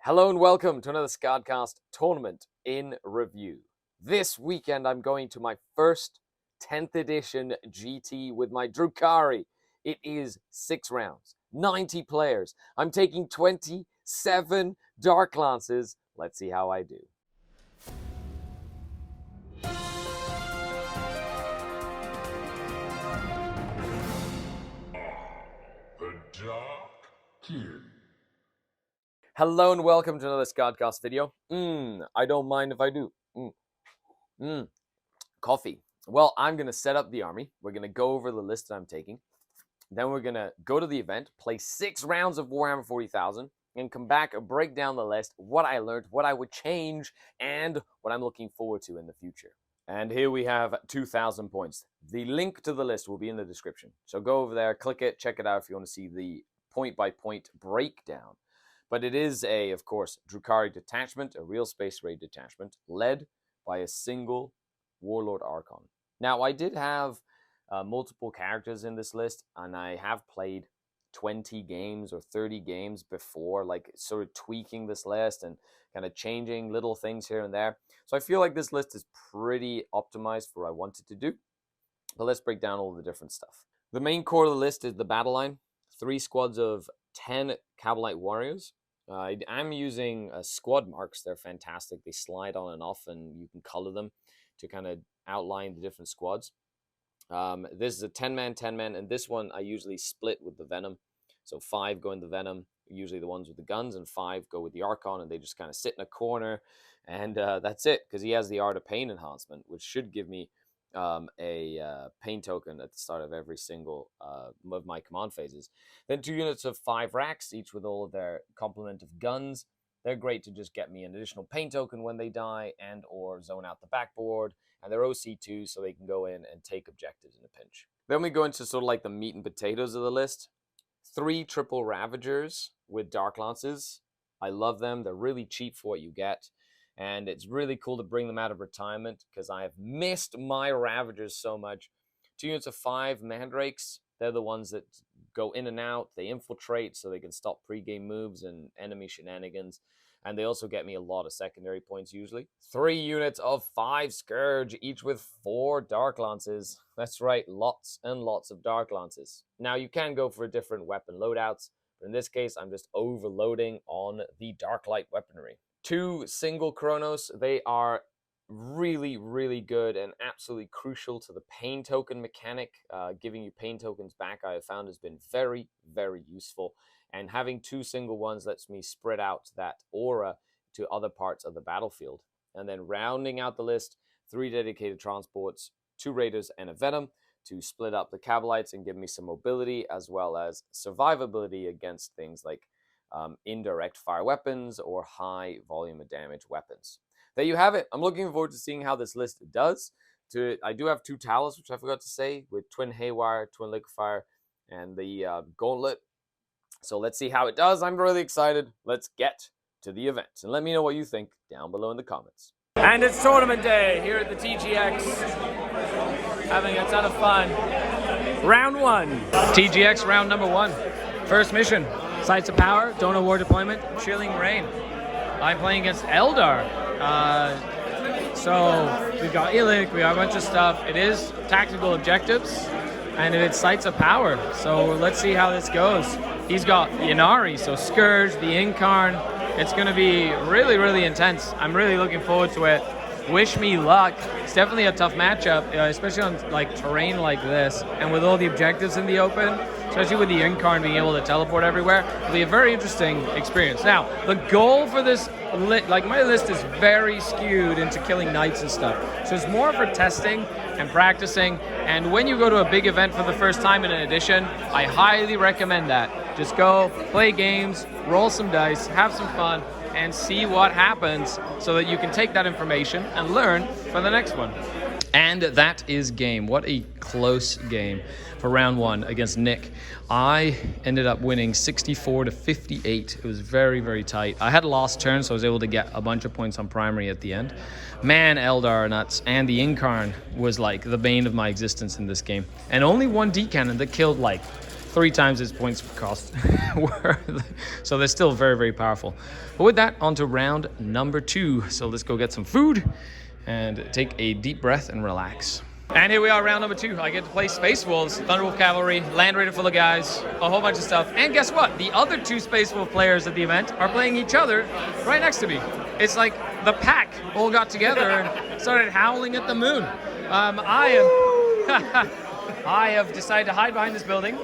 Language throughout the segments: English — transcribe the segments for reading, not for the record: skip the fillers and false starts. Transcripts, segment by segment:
Hello and welcome to another Skaredcast tournament in review. This weekend I'm going to my first 10th edition GT with my Drukhari. It is 6 rounds, 90 players. I'm taking 27 Dark Lances. Let's see how I do. The Dark King. Hello and welcome to another Skaredcast video. I don't mind if I do. Coffee. Well, I'm going to set up the army. We're going to go over the list that I'm taking. Then we're going to go to the event, play 6 rounds of Warhammer 40,000, and come back and break down the list, what I learned, what I would change, and what I'm looking forward to in the future. And here we have 2,000 points. The link to the list will be in the description. So go over there, click it, check it out if you want to see the point-by-point breakdown. But it is of course, Drukhari detachment, a real space raid detachment, led by a single Warlord Archon. Now, I did have multiple characters in this list, and I have played 20 games or 30 games before, like sort of tweaking this list and kind of changing little things here and there. So I feel like this list is pretty optimized for what I wanted to do. But let's break down all the different stuff. The main core of the list is the battle line. 3 squads of 10 Cabalite warriors. I'm using squad marks. They're fantastic. They slide on and off, and you can color them to kind of outline the different squads. This is a 10-man, 10-man, and this one I usually split with the Venom. So 5 go in the Venom, usually the ones with the guns, and 5 go with the Archon, and they just kind of sit in a corner, and that's it, because he has the Art of Pain enhancement, which should give me a pain token at the start of every single of my command phases. Then 2 units of 5 racks, each with all of their complement of guns. They're great to just get me an additional pain token when they die and or zone out the backboard. And they're OC2, so they can go in and take objectives in a pinch. Then we go into sort of like the meat and potatoes of the list. 3 triple Ravagers with Dark Lances. I love them. They're really cheap for what you get. And it's really cool to bring them out of retirement because I have missed my Ravagers so much. 2 units of 5 Mandrakes. They're the ones that go in and out. They infiltrate so they can stop pregame moves and enemy shenanigans. And they also get me a lot of secondary points usually. 3 units of 5 Scourge, each with 4 Dark Lances. That's right, lots and lots of Dark Lances. Now you can go for different weapon loadouts, but in this case I'm just overloading on the Dark Light weaponry. 2 single Chronos. They are really, really good and absolutely crucial to the pain token mechanic. Giving you pain tokens back, I have found, has been very, very useful. And having 2 single ones lets me spread out that aura to other parts of the battlefield. And then rounding out the list, 3 dedicated transports, 2 Raiders, and a Venom to split up the Cabalites and give me some mobility as well as survivability against things like indirect fire weapons or high volume of damage weapons. There you have it. I'm looking forward to seeing how this list does. I do have 2 Talus, which I forgot to say, with Twin Haywire, Twin Liquefier, and the Gauntlet. So let's see how it does. I'm really excited. Let's get to the event. And let me know what you think down below in the comments. And it's tournament day here at the TGX. Having a ton of fun. Round 1. TGX round number 1. First mission. Sites of Power, Donor War Deployment, Chilling Rain. I'm playing against Aeldari. So we've got Illic, we got a bunch of stuff. It is tactical objectives, and it's Sites of Power. So let's see how this goes. He's got Yanari, so Scourge, the Incarn. It's going to be really, really intense. I'm really looking forward to it. Wish me luck. It's definitely a tough matchup, especially on like terrain like this, and with all the objectives in the open, especially with the Incarn being able to teleport everywhere. It'll be a very interesting experience. Now, the goal for this, like my list is very skewed into killing knights and stuff. So it's more for testing and practicing. And when you go to a big event for the first time in an edition, I highly recommend that. Just go, play games, roll some dice, have some fun, and see what happens so that you can take that information and learn for the next one. And that is game. What a close game for round 1 against Nick. I ended up winning 64 to 58. It was very, very tight. I had a lost turn, so I was able to get a bunch of points on primary at the end. Man, Aeldari nuts, and the Incarn was like the bane of my existence in this game. And only one D-cannon that killed like 3 times its points cost. So they're still very, very powerful. But with that, on to round number 2. So let's go get some food and take a deep breath and relax. And here we are, round number 2. I get to play Space Wolves, Thunderwolf Cavalry, Land Raider full of guys, a whole bunch of stuff. And guess what? The other 2 Space Wolf players at the event are playing each other right next to me. It's like the pack all got together and started howling at the moon. I have decided to hide behind this building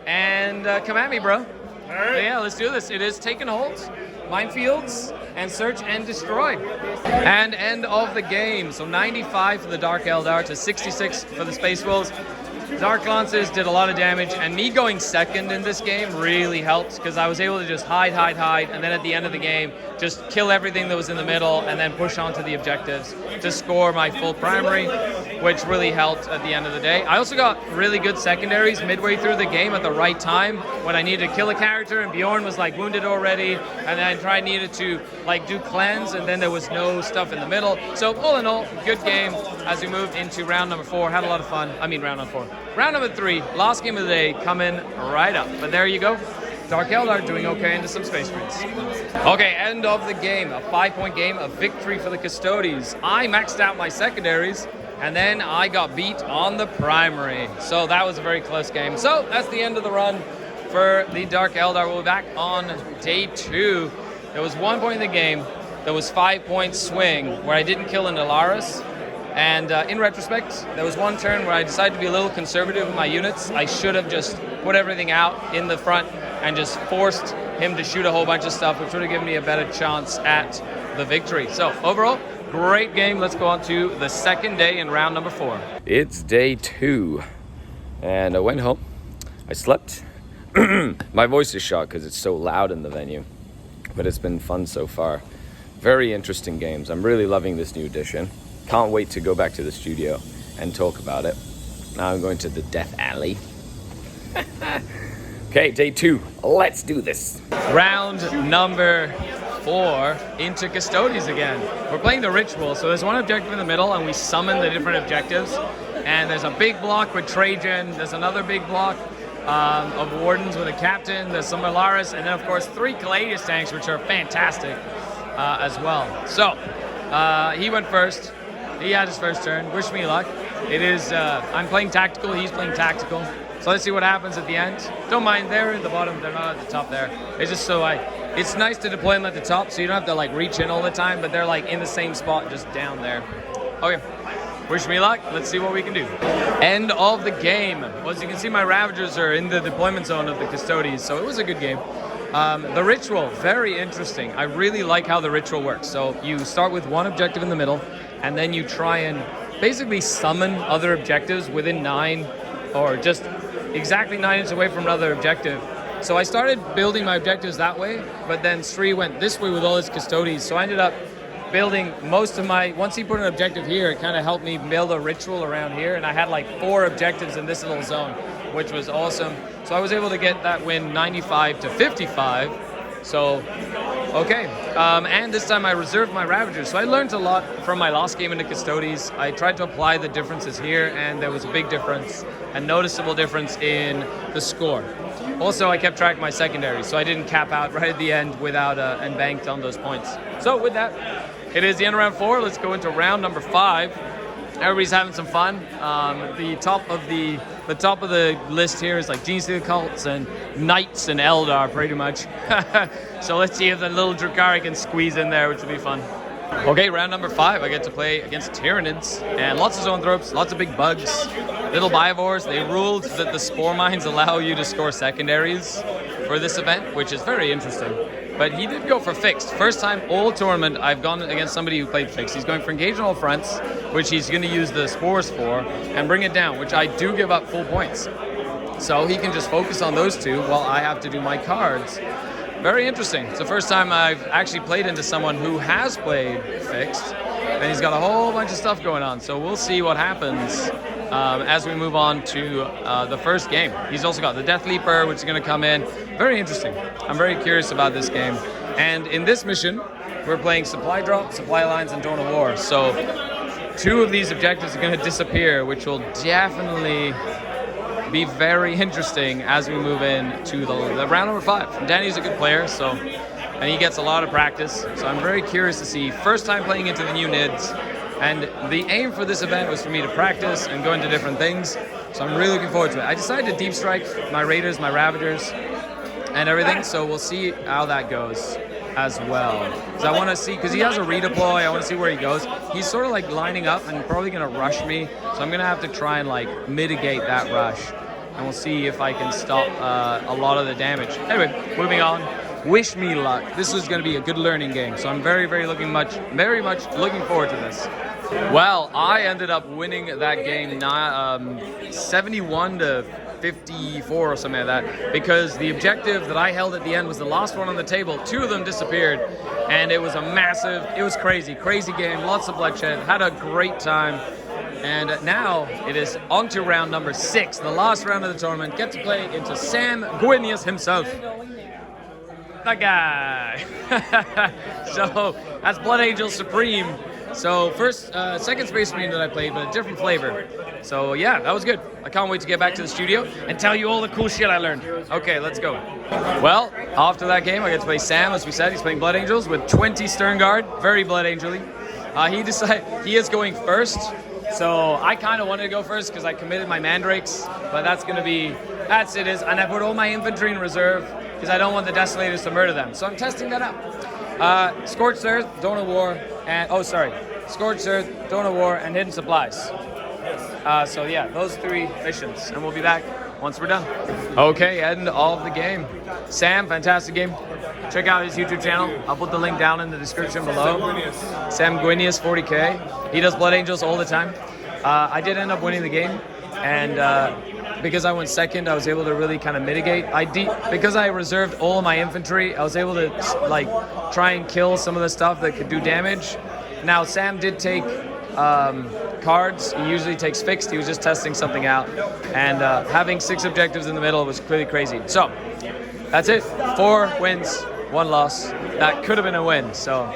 and come at me, bro. All right. Yeah, let's do this. It is taken hold, minefields, and search and destroy. And end of the game. So 95 for the Dark Eldar to 66 for the Space Wolves. Dark Lancers did a lot of damage, and me going second in this game really helped because I was able to just hide, and then at the end of the game, just kill everything that was in the middle and then push on to the objectives to score my full primary, which really helped at the end of the day. I also got really good secondaries midway through the game at the right time when I needed to kill a character and Bjorn was like wounded already, and then I needed to like do cleanse, and then there was no stuff in the middle. So all in all, good game as we moved into round number 4. Had a lot of fun. I mean round number 4. Round number 3, last game of the day, coming right up. But there you go. Dark Eldar doing okay into some Space Marines. Okay, end of the game. A 5-point game, a victory for the Custodes. I maxed out my secondaries, and then I got beat on the primary. So that was a very close game. So that's the end of the run for the Dark Eldar. We'll be back on day 2. There was 1 point in the game. There was 5-point swing where I didn't kill an Alaris. And in retrospect, there was 1 turn where I decided to be a little conservative with my units. I should have just put everything out in the front and just forced him to shoot a whole bunch of stuff, which would have given me a better chance at the victory. So overall, great game. Let's go on to the second day in round number 4. It's day 2, and I went home. I slept. My voice is shot because it's so loud in the venue, but it's been fun so far. Very interesting games. I'm really loving this new edition. Can't wait to go back to the studio and talk about it. Now I'm going to the Death Alley. Okay, day 2. Let's do this. Round number 4 into Custodes again. We're playing the ritual, so there's 1 objective in the middle, and we summon the different objectives. And there's a big block with Trajan. There's another big block of Wardens with a Captain. There's some Alaris, and then of course 3 Caladius tanks, which are fantastic as well. So he went first. He had his first turn. Wish me luck. It is, I'm playing tactical, he's playing tactical. So let's see what happens at the end. Don't mind, they're at the bottom, they're not at the top there. It's just so it's nice to deploy them at the top so you don't have to like reach in all the time, but they're like in the same spot just down there. Okay, wish me luck. Let's see what we can do. End of the game. Well, as you can see, my Ravagers are in the deployment zone of the Custodes, so it was a good game. The ritual, very interesting. I really like how the ritual works. So you start with 1 objective in the middle, and then you try and basically summon other objectives within 9 or just exactly 9 inches away from another objective. So I started building my objectives that way, but then Sri went this way with all his Custodes. So I ended up building most of my, once he put an objective here, it kind of helped me build a ritual around here. And I had like 4 objectives in this little zone, which was awesome. So I was able to get that win 95 to 55. So, okay. And this time I reserved my Ravagers. So I learned a lot from my last game into Custodes. I tried to apply the differences here, and there was a big difference, a noticeable difference in the score. Also, I kept track of my secondaries, so I didn't cap out right at the end without and banked on those points. So with that, it is the end of round 4. Let's go into round number 5. Everybody's having some fun. The top of the list here is like Gene Stealer cults and Knights and Eldar, pretty much. So let's see if the little Drukhari can squeeze in there, which will be fun. Okay, round number 5. I get to play against Tyranids, and lots of Zoanthropes, lots of big bugs, little Biovores. They ruled that the Spore Mines allow you to score secondaries for this event, which is very interesting. But he did go for fixed. First time all tournament I've gone against somebody who played fixed. He's going for engage on all fronts, which he's going to use the spores for, and bring it down, which I do give up full points. So he can just focus on those 2 while I have to do my cards. Very interesting. It's the first time I've actually played into someone who has played fixed, and he's got a whole bunch of stuff going on. So we'll see what happens as we move on to the first game. He's also got the Death Leaper, which is going to come in. Very interesting. I'm very curious about this game. And in this mission, we're playing Supply Drop, Supply Lines, and Dawn of War. So 2 of these objectives are going to disappear, which will definitely be very interesting as we move into the round number 5. And Danny's a good player, so, and he gets a lot of practice. So I'm very curious to see, first time playing into the new NIDs. And the aim for this event was for me to practice and go into different things. So I'm really looking forward to it. I decided to deep strike my Raiders, my Ravagers, and everything. So we'll see how that goes as well. Because I want to see, because he has a redeploy, I want to see where he goes. He's sort of like lining up and probably going to rush me. So I'm going to have to try and like mitigate that rush. And we'll see if I can stop a lot of the damage. Anyway, moving on. Wish me luck. This is going to be a good learning game. So I'm very much looking forward to this. Well, I ended up winning that game 71 to 54 or something like that, because the objective that I held at the end was the last one on the table. 2 of them disappeared, and it was it was crazy game, lots of bloodshed, had a great time. And now it is on to round number 6, the last round of the tournament. Get to play into Sam Guinius himself. That guy. So that's Blood Angel Supreme. So second Space Marine that I played, but a different flavor. So yeah, that was good. I can't wait to get back to the studio and tell you all the cool shit I learned. Okay, let's go. Well, after that game, I get to play Sam, as we said. He's playing Blood Angels with 20 Stern Guard, very Blood Angel-y. He is going first. So I kind of wanted to go first because I committed my Mandrakes, but that's it is. And I put all my infantry in reserve because I don't want the Desolators to murder them. So I'm testing that out. Scorched Earth, Dawn of War, and Scorched Earth, Dawn of War, and Hidden Supplies. So yeah, those 3 missions, and we'll be back once we're done. Okay, end of the game. Sam, fantastic game. Check out his YouTube channel. I'll put the link down in the description below. Sam Guinius 40k. He does Blood Angels all the time. I did end up winning the game, and because I went second, I was able to really kind of mitigate. Because I reserved all of my infantry, I was able to like try and kill some of the stuff that could do damage. Now Sam did take cards. He usually takes fixed. He was just testing something out, and having 6 objectives in the middle was clearly crazy. So that's it. 4 wins, 1 loss. That could have been a win. So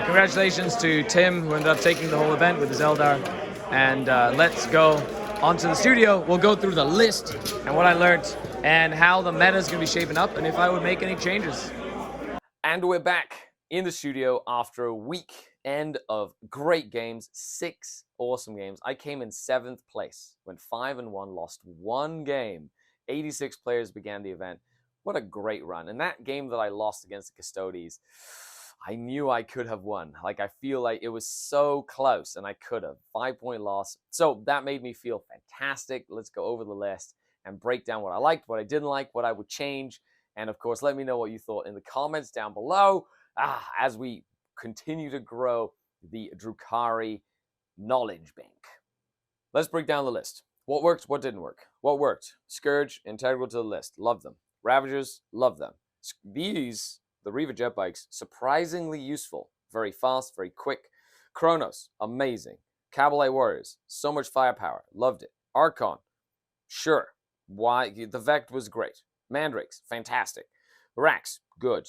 congratulations to Tim, who ended up taking the whole event with his Eldar. And let's go onto the studio. We'll go through the list and what I learned and how the meta is going to be shaping up and if I would make any changes. And we're back in the studio after a weekend of great games, 6 awesome games. I came in 7th place, went 5-1, lost 1 game. 86 players began the event. What a great run. And that game that I lost against the Custodes, I knew I could have won. Like, I feel like it was so close, and I could have. 5-point loss. So that made me feel fantastic. Let's go over the list and break down what I liked, what I didn't like, what I would change. And, of course, let me know what you thought in the comments down below as we continue to grow the Drukhari knowledge bank. Let's break down the list. What worked, what didn't work. What worked? Scourge, integral to the list. Love them. Ravagers, love them. These, the Reaver jet bikes, surprisingly useful. Very fast, very quick. Kronos, amazing. Cavalry Warriors, so much firepower. Loved it. Archon, sure. Why? The Vect was great. Mandrakes, fantastic. Rax, good.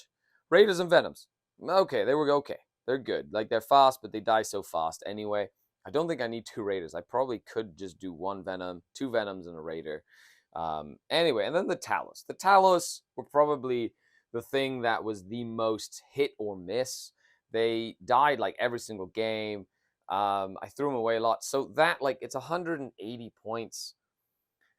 Raiders and Venoms, okay, they were okay. They're good. Like, they're fast, but they die so fast anyway. I don't think I need 2 Raiders. I probably could just do 1 Venom, 2 Venoms, and a Raider. Anyway, and then the Talos. The Talos were probably the thing that was the most hit or miss. They died like every single game. I threw them away a lot. So that, like, it's 180 points.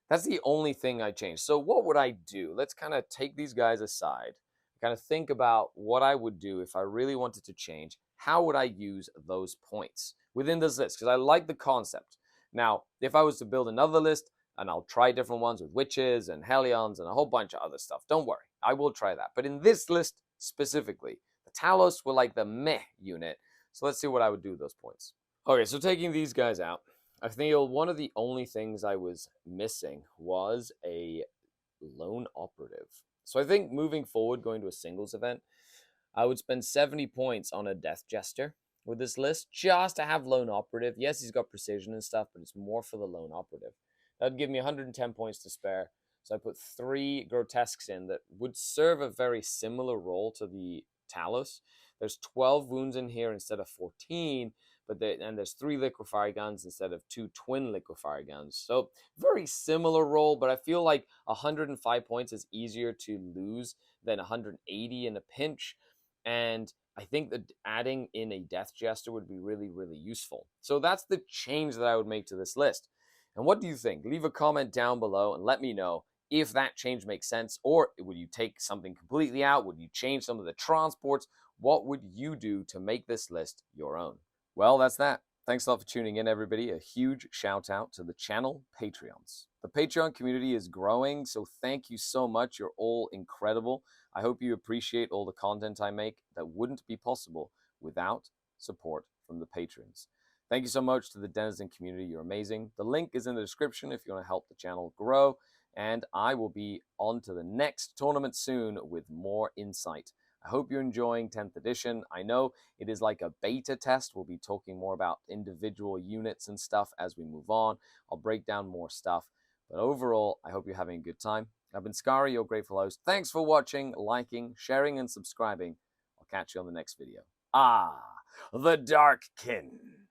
That's the only thing I changed. So what would I do? Let's kind of take these guys aside, kind of think about what I would do if I really wanted to change. How would I use those points within this list? Because I like the concept. Now, if I was to build another list, and I'll try different ones with witches and Hellions and a whole bunch of other stuff. Don't worry, I will try that. But in this list specifically, the Talos were like the meh unit. So let's see what I would do with those points. Okay, so taking these guys out, I feel one of the only things I was missing was a lone operative. So I think moving forward, going to a singles event, I would spend 70 points on a Death Jester with this list just to have lone operative. Yes, he's got precision and stuff, but it's more for the lone operative. That would give me 110 points to spare. So I put 3 Grotesques in that would serve a very similar role to the Talos. There's 12 wounds in here instead of 14, and there's 3 liquefire guns instead of 2 twin liquefire guns. So very similar roll, but I feel like 105 points is easier to lose than 180 in a pinch. And I think that adding in a Death Jester would be really, really useful. So that's the change that I would make to this list. And what do you think? Leave a comment down below and let me know if that change makes sense, or would you take something completely out? Would you change some of the transports? What would you do to make this list your own? Well, that's that. Thanks a lot for tuning in, everybody. A huge shout out to the channel Patreons. The Patreon community is growing, so thank you so much. You're all incredible. I hope you appreciate all the content I make. That wouldn't be possible without support from the patrons. Thank you so much to the Denizen community. You're amazing. The link is in the description if you want to help the channel grow, and I will be on to the next tournament soon with more insight. I hope you're enjoying 10th edition. I know it is like a beta test. We'll be talking more about individual units and stuff as we move on. I'll break down more stuff. But overall, I hope you're having a good time. I've been Skari, your grateful host. Thanks for watching, liking, sharing, and subscribing. I'll catch you on the next video. The Dark Kin.